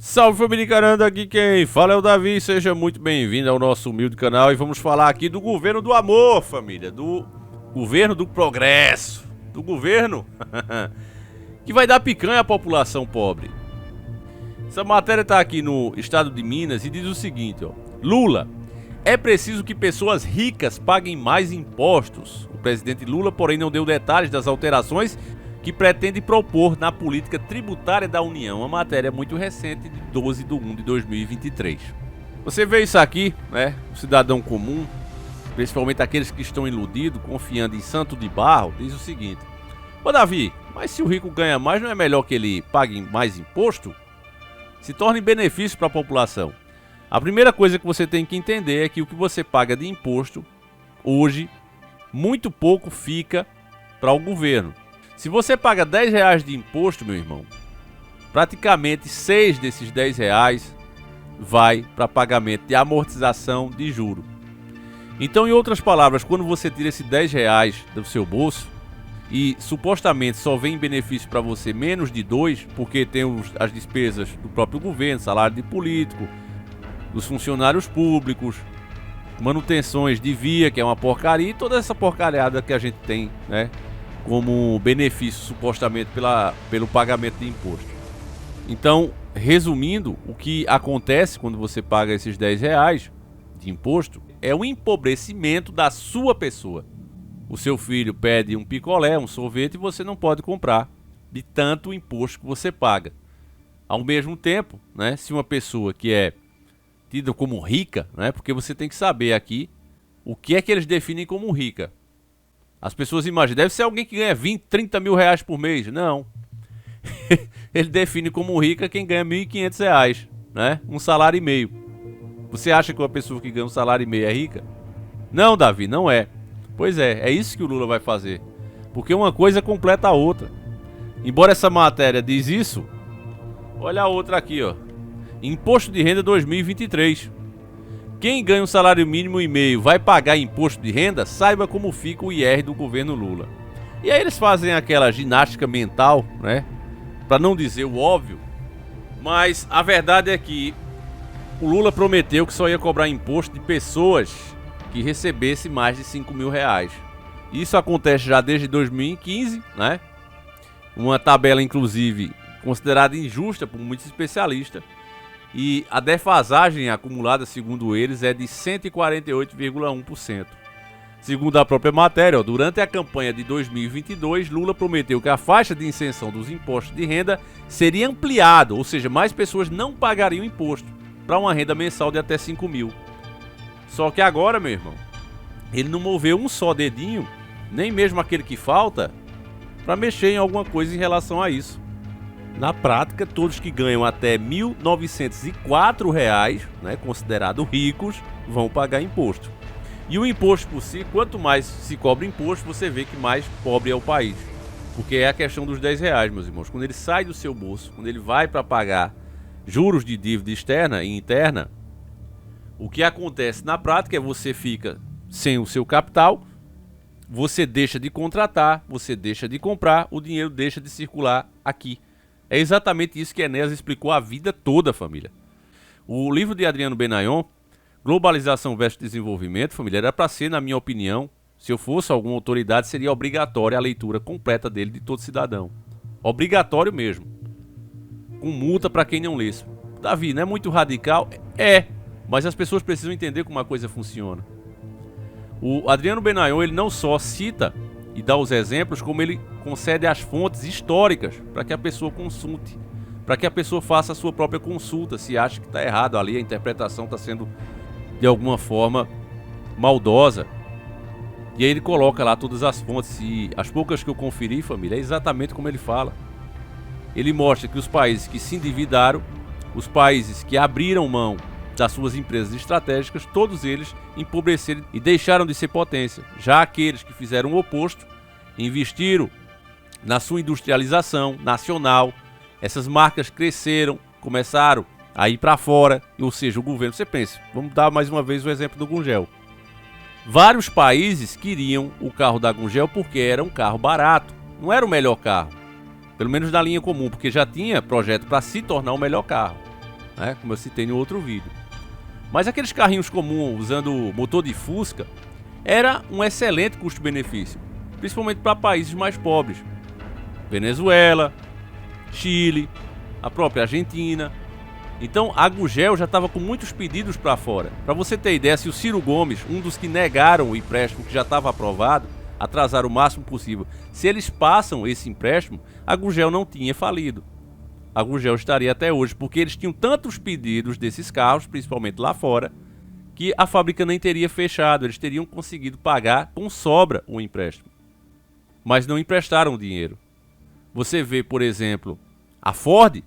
Salve família Caranda, aqui quem fala é o Davi, seja muito bem-vindo ao nosso humilde canal e vamos falar aqui do governo do amor, família, do governo do progresso, do governo que vai dar picanha à população pobre. Essa matéria tá aqui no estado de Minas e diz o seguinte, ó: Lula, é preciso que pessoas ricas paguem mais impostos. O presidente Lula, porém, não deu detalhes das alterações que pretende propor na política tributária da União. Uma matéria muito recente, de 12 de 1 de 2023. Você vê isso aqui, né? O cidadão comum, principalmente aqueles que estão iludidos, confiando em santo de barro, diz o seguinte: ô Davi, mas se o rico ganha mais, não é melhor que ele pague mais imposto? Se torne benefício para a população. A primeira coisa que você tem que entender é que o que você paga de imposto, hoje, muito pouco fica para o governo. Se você paga R$10 de imposto, meu irmão, praticamente 6 desses R$10 vai para pagamento de amortização de juro. Então, em outras palavras, quando você tira esse R$10 do seu bolso e supostamente só vem em benefício para você menos de 2, porque tem as despesas do próprio governo, salário de político, dos funcionários públicos, manutenções de via, que é uma porcaria, e toda essa porcariada que a gente tem, né, como benefício supostamente pelo pagamento de imposto. Então, resumindo, o que acontece quando você paga esses R$10 de imposto é o empobrecimento da sua pessoa. O seu filho pede um picolé, um sorvete, e você não pode comprar de tanto imposto que você paga. Ao mesmo tempo, né, se uma pessoa que é tida como rica, né, porque você tem que saber aqui o que é que eles definem como rica. As pessoas imaginam, deve ser alguém que ganha 20, 30 mil reais por mês. Não. Ele define como rica quem ganha R$1.500, né? Um salário e meio. Você acha que uma pessoa que ganha um salário e meio é rica? Não, Davi, não é. Pois é isso que o Lula vai fazer. Porque uma coisa completa a outra. Embora essa matéria diz isso, olha a outra aqui, ó. Imposto de renda 2023. Quem ganha um salário mínimo e meio vai pagar imposto de renda? Saiba como fica o IR do governo Lula. E aí eles fazem aquela ginástica mental, né? Para não dizer o óbvio. Mas a verdade é que o Lula prometeu que só ia cobrar imposto de pessoas que recebessem mais de R$5.000. Isso acontece já desde 2015, né? Uma tabela, inclusive, considerada injusta por muitos especialistas. E a defasagem acumulada, segundo eles, é de 148,1%. Segundo a própria matéria, durante a campanha de 2022, Lula prometeu que a faixa de isenção dos impostos de renda seria ampliada, ou seja, mais pessoas não pagariam imposto para uma renda mensal de até 5 mil. Só que agora, meu irmão, ele não moveu um só dedinho, nem mesmo aquele que falta, para mexer em alguma coisa em relação a isso. Na prática, todos que ganham até R$ 1.904, né, considerados ricos, vão pagar imposto. E o imposto por si, quanto mais se cobra imposto, você vê que mais pobre é o país. Porque é a questão dos R$10, meus irmãos. Quando ele sai do seu bolso, quando ele vai para pagar juros de dívida externa e interna, o que acontece na prática é que você fica sem o seu capital, você deixa de contratar, você deixa de comprar, o dinheiro deixa de circular aqui. É exatamente isso que Enéas explicou a vida toda, família. O livro de Adriano Benayon, Globalização versus Desenvolvimento, família, era para ser, na minha opinião, se eu fosse alguma autoridade, seria obrigatória a leitura completa dele de todo cidadão. Obrigatório mesmo. Com multa para quem não lesse. Davi, não é muito radical? É, mas as pessoas precisam entender como a coisa funciona. O Adriano Benayon, ele não só cita e dá os exemplos, como ele concede as fontes históricas para que a pessoa consulte, para que a pessoa faça a sua própria consulta, se acha que está errado ali, a interpretação está sendo de alguma forma maldosa. E aí ele coloca lá todas as fontes, e as poucas que eu conferi, família, é exatamente como ele fala. Ele mostra que os países que se endividaram, os países que abriram mão das suas empresas estratégicas, todos eles empobreceram e deixaram de ser potência. Já aqueles que fizeram o oposto, investiram na sua industrialização nacional, essas marcas cresceram, começaram a ir para fora, ou seja, o governo, você pensa, vamos dar mais uma vez o exemplo do Gurgel. Vários países queriam o carro da Gurgel porque era um carro barato, não era o melhor carro, pelo menos na linha comum, porque já tinha projeto para se tornar o melhor carro. né? Como eu citei no outro vídeo. Mas aqueles carrinhos comuns usando motor de Fusca era um excelente custo-benefício, principalmente para países mais pobres. Venezuela, Chile, a própria Argentina. Então a Gugel já estava com muitos pedidos para fora. Para você ter ideia, se o Ciro Gomes, um dos que negaram o empréstimo que já estava aprovado, atrasar o máximo possível, se eles passam esse empréstimo, a Gugel não tinha falido. A Gugel estaria até hoje, porque eles tinham tantos pedidos desses carros, principalmente lá fora, que a fábrica nem teria fechado. Eles teriam conseguido pagar com sobra o empréstimo, mas não emprestaram dinheiro. Você vê, por exemplo, a Ford,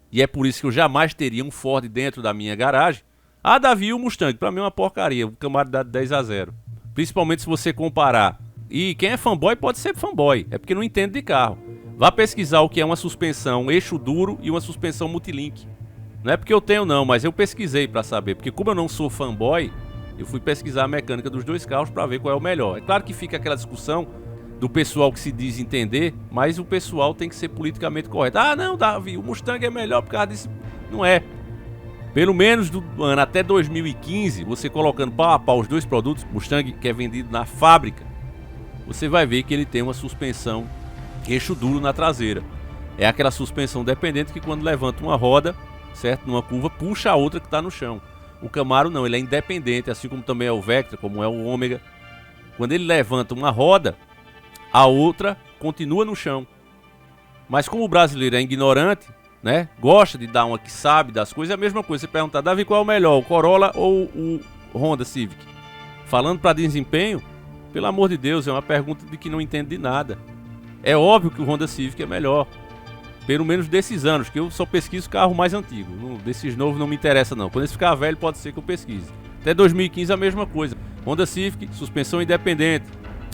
e é por isso que eu jamais teria um Ford dentro da minha garagem. A Davi, o Mustang, pra mim é uma porcaria, um Camaro dá 10-0. Principalmente se você comparar. E quem é fanboy pode ser fanboy, é porque não entende de carro. Vá pesquisar o que é uma suspensão eixo duro e uma suspensão multilink. Não é porque eu tenho não, mas eu pesquisei pra saber. Porque como eu não sou fanboy, eu fui pesquisar a mecânica dos dois carros pra ver qual é o melhor. É claro que fica aquela discussão do pessoal que se diz entender, mas o pessoal tem que ser politicamente correto. Ah, não, Davi, o Mustang é melhor por causa disso. Não é. Pelo menos do ano até 2015, você colocando pau a pau os dois produtos, Mustang que é vendido na fábrica, você vai ver que ele tem uma suspensão eixo duro na traseira. É aquela suspensão dependente que quando levanta uma roda, certo, numa curva, puxa a outra que está no chão. O Camaro não, ele é independente, assim como também é o Vectra, como é o Ômega. Quando ele levanta uma roda, a outra continua no chão. Mas como o brasileiro é ignorante, né, gosta de dar uma que sabe das coisas, é a mesma coisa. Você perguntar, Davi, qual é o melhor, o Corolla ou o Honda Civic? Falando para desempenho, pelo amor de Deus, é uma pergunta de que não entende de nada. É óbvio que o Honda Civic é melhor, pelo menos desses anos, que eu só pesquiso carro mais antigo. Desses novos não me interessa não. Quando esse ficar velho pode ser que eu pesquise. Até 2015 a mesma coisa. Honda Civic, suspensão independente.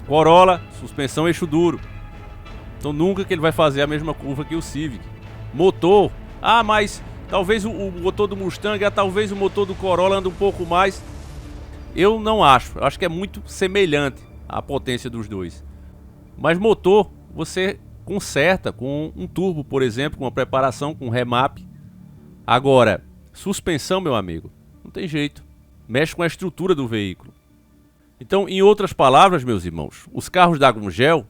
Corolla, suspensão eixo duro. Então nunca que ele vai fazer a mesma curva que o Civic. Motor, mas talvez o motor do Mustang, talvez o motor do Corolla anda um pouco mais. Eu não acho, eu acho que é muito semelhante a potência dos dois. Mas motor, você conserta com um turbo, por exemplo, com uma preparação, com um remap. Agora, suspensão, meu amigo, não tem jeito. Mexe com a estrutura do veículo. Então, em outras palavras, meus irmãos, os carros da Gugel,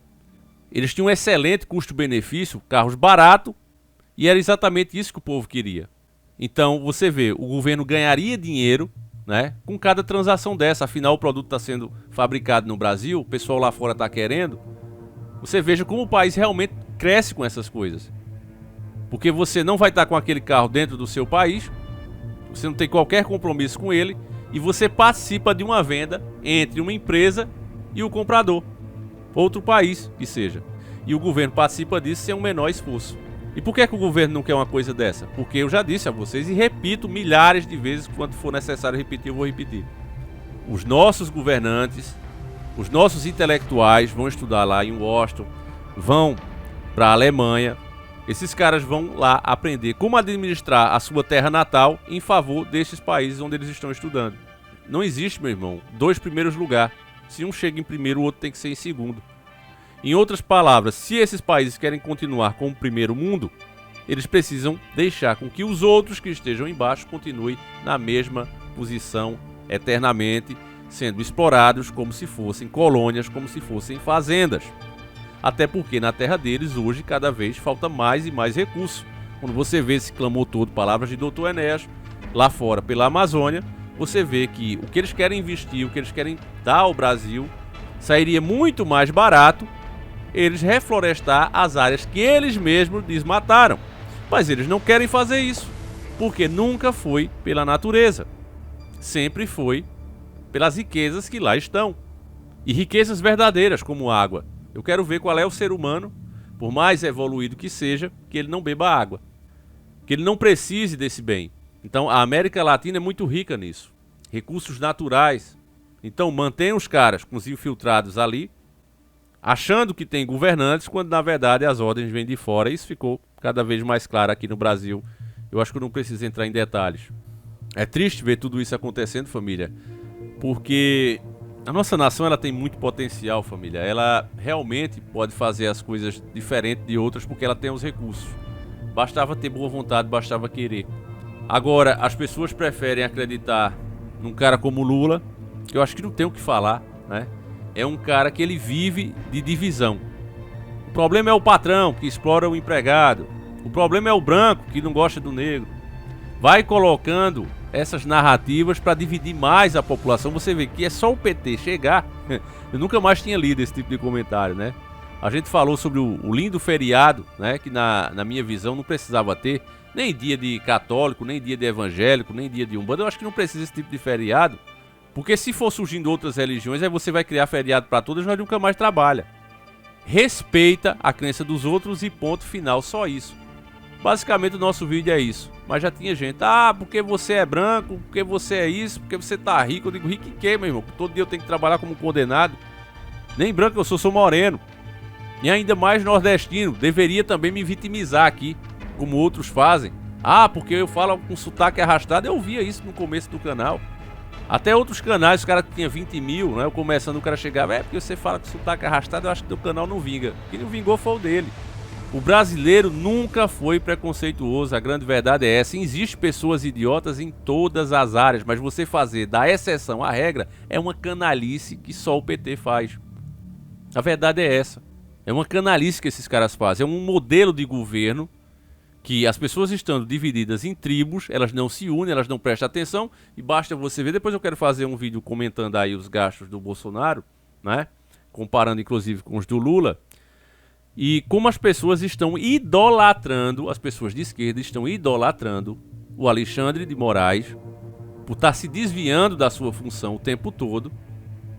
eles tinham um excelente custo-benefício, carros baratos, e era exatamente isso que o povo queria. Então, você vê, o governo ganharia dinheiro, né, com cada transação dessa. Afinal, o produto está sendo fabricado no Brasil, o pessoal lá fora está querendo. Você veja como o país realmente cresce com essas coisas. Porque você não vai estar com aquele carro dentro do seu país, você não tem qualquer compromisso com ele, e você participa de uma venda entre uma empresa e o comprador, outro país que seja. E o governo participa disso sem um menor esforço. E por que o governo não quer uma coisa dessa? Porque eu já disse a vocês e repito milhares de vezes, quando for necessário repetir, eu vou repetir. Os nossos governantes, os nossos intelectuais vão estudar lá em Washington, vão para a Alemanha. Esses caras vão lá aprender como administrar a sua terra natal em favor desses países onde eles estão estudando. Não existe, meu irmão, dois primeiros lugares. Se um chega em primeiro, o outro tem que ser em segundo. Em outras palavras, se esses países querem continuar com o primeiro mundo, eles precisam deixar com que os outros que estejam embaixo continuem na mesma posição eternamente, sendo explorados como se fossem colônias, como se fossem fazendas. Até porque na terra deles hoje cada vez falta mais e mais recursos. Quando você vê esse clamor todo, palavras de Dr. Enéas, lá fora pela Amazônia, você vê que o que eles querem investir, o que eles querem dar ao Brasil, sairia muito mais barato eles reflorestar as áreas que eles mesmos desmataram. Mas eles não querem fazer isso, porque nunca foi pela natureza. Sempre foi pelas riquezas que lá estão. E riquezas verdadeiras, como água. Eu quero ver qual é o ser humano, por mais evoluído que seja, que ele não beba água. Que ele não precise desse bem. Então a América Latina é muito rica nisso. Recursos naturais. Então mantém os caras com os infiltrados ali, achando que tem governantes, quando na verdade as ordens vêm de fora. Isso ficou cada vez mais claro aqui no Brasil. Eu acho que eu não preciso entrar em detalhes. É triste ver tudo isso acontecendo, família, porque a nossa nação ela tem muito potencial, família. Ela realmente pode fazer as coisas diferentes de outras porque ela tem os recursos. Bastava ter boa vontade, bastava querer. Agora, as pessoas preferem acreditar num cara como Lula, que eu acho que não tem o que falar, né? É um cara que ele vive de divisão. O problema é o patrão que explora o empregado. O problema é o branco que não gosta do negro. Vai colocando essas narrativas para dividir mais a população. Você vê que é só o PT chegar. Eu nunca mais tinha lido esse tipo de comentário, né? A gente falou sobre o lindo feriado, né? Que na minha visão não precisava ter nem dia de católico, nem dia de evangélico, nem dia de umbanda. Eu acho que não precisa esse tipo de feriado, porque se for surgindo outras religiões, aí você vai criar feriado para todas, mas nunca mais trabalha. Respeita a crença dos outros e ponto final, só isso. Basicamente o nosso vídeo é isso. Mas já tinha gente, porque você é branco, porque você é isso, porque você tá rico. Eu digo, rico em quê, meu irmão? Todo dia eu tenho que trabalhar como condenado. Nem branco eu sou moreno. E ainda mais nordestino. Deveria também me vitimizar aqui, como outros fazem. Porque eu falo com sotaque arrastado. Eu via isso no começo do canal. Até outros canais, os caras que tinham 20 mil, né? Eu começando, o cara chegava, porque você fala com sotaque arrastado, eu acho que teu canal não vinga. Quem não vingou foi o dele. O brasileiro nunca foi preconceituoso, a grande verdade é essa. Existem pessoas idiotas em todas as áreas, mas você fazer da exceção à regra é uma canalice que só o PT faz. A verdade é essa. É uma canalice que esses caras fazem. É um modelo de governo que as pessoas estando divididas em tribos, elas não se unem, elas não prestam atenção. E basta você ver, depois eu quero fazer um vídeo comentando aí os gastos do Bolsonaro, né? Comparando inclusive com os do Lula. E como as pessoas estão idolatrando, as pessoas de esquerda estão idolatrando o Alexandre de Moraes por estar se desviando da sua função o tempo todo,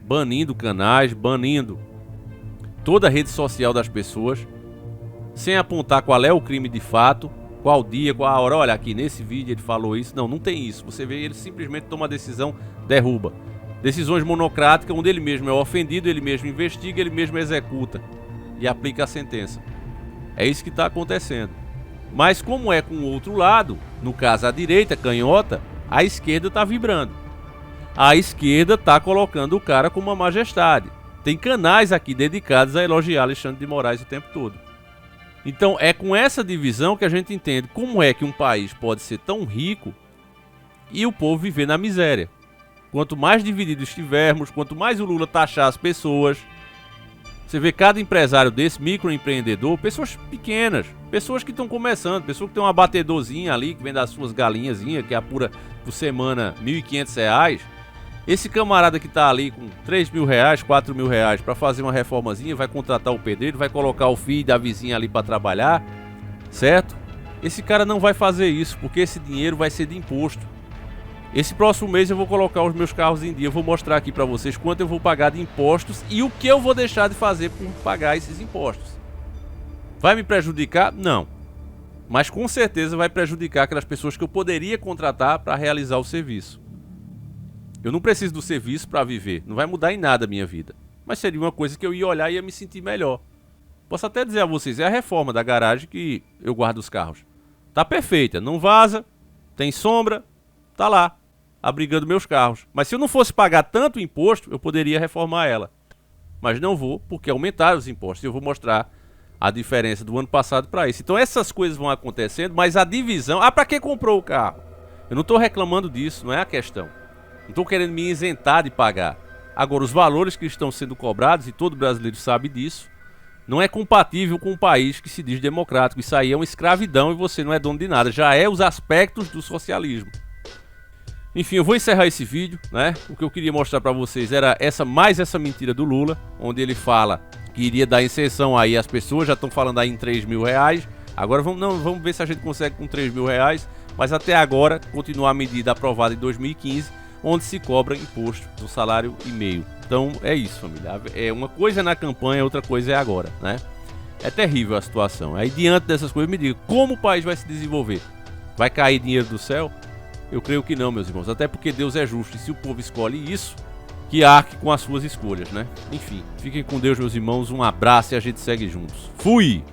banindo canais, banindo toda a rede social das pessoas, sem apontar qual é o crime de fato, qual dia, qual a hora. Olha, aqui nesse vídeo ele falou isso. Não tem isso. Você vê, ele simplesmente toma a decisão, derruba. Decisões monocráticas, onde ele mesmo é ofendido, ele mesmo investiga, ele mesmo executa e aplica a sentença. É isso que está acontecendo. Mas como é com o outro lado, no caso a direita, canhota, a esquerda está vibrando. A esquerda está colocando o cara como uma majestade. Tem canais aqui dedicados a elogiar Alexandre de Moraes o tempo todo. Então é com essa divisão que a gente entende como é que um país pode ser tão rico e o povo viver na miséria. Quanto mais divididos estivermos, quanto mais o Lula taxar as pessoas. Você vê cada empresário desse, microempreendedor, pessoas pequenas, pessoas que estão começando, pessoas que tem um abatedorzinho ali, que vende as suas galinhazinhas, que apura por semana R$1.500. Esse camarada que está ali com R$3.000, R$4.000 para fazer uma reformazinha, vai contratar o pedreiro, vai colocar o filho da vizinha ali para trabalhar, certo? Esse cara não vai fazer isso, porque esse dinheiro vai ser de imposto. Esse próximo mês eu vou colocar os meus carros em dia, eu vou mostrar aqui para vocês quanto eu vou pagar de impostos e o que eu vou deixar de fazer por pagar esses impostos. Vai me prejudicar? Não. Mas com certeza vai prejudicar aquelas pessoas que eu poderia contratar para realizar o serviço. Eu não preciso do serviço para viver, não vai mudar em nada a minha vida. Mas seria uma coisa que eu ia olhar e ia me sentir melhor. Posso até dizer a vocês, é a reforma da garagem que eu guardo os carros. Tá perfeita, não vaza, tem sombra, tá lá, abrigando meus carros. Mas se eu não fosse pagar tanto imposto, eu poderia reformar ela. Mas não vou, porque aumentaram os impostos. E eu vou mostrar a diferença do ano passado para esse. Então essas coisas vão acontecendo, mas a divisão... para que comprou o carro? Eu não estou reclamando disso, não é a questão. Não estou querendo me isentar de pagar. Agora, os valores que estão sendo cobrados, e todo brasileiro sabe disso, não é compatível com um país que se diz democrático. Isso aí é uma escravidão e você não é dono de nada. Já é os aspectos do socialismo. Enfim, eu vou encerrar esse vídeo, né? O que eu queria mostrar para vocês era mais essa mentira do Lula, onde ele fala que iria dar isenção aí às pessoas, já estão falando aí em R$3.000. Agora vamos ver se a gente consegue com R$3.000, mas até agora continua a medida aprovada em 2015, onde se cobra imposto do salário e meio. Então é isso, família. É uma coisa na campanha, outra coisa é agora, né? É terrível a situação. Aí diante dessas coisas, me diga, como o país vai se desenvolver? Vai cair dinheiro do céu? Eu creio que não, meus irmãos. Até porque Deus é justo e se o povo escolhe isso, que arque com as suas escolhas, né? Enfim, fiquem com Deus, meus irmãos. Um abraço e a gente segue juntos. Fui!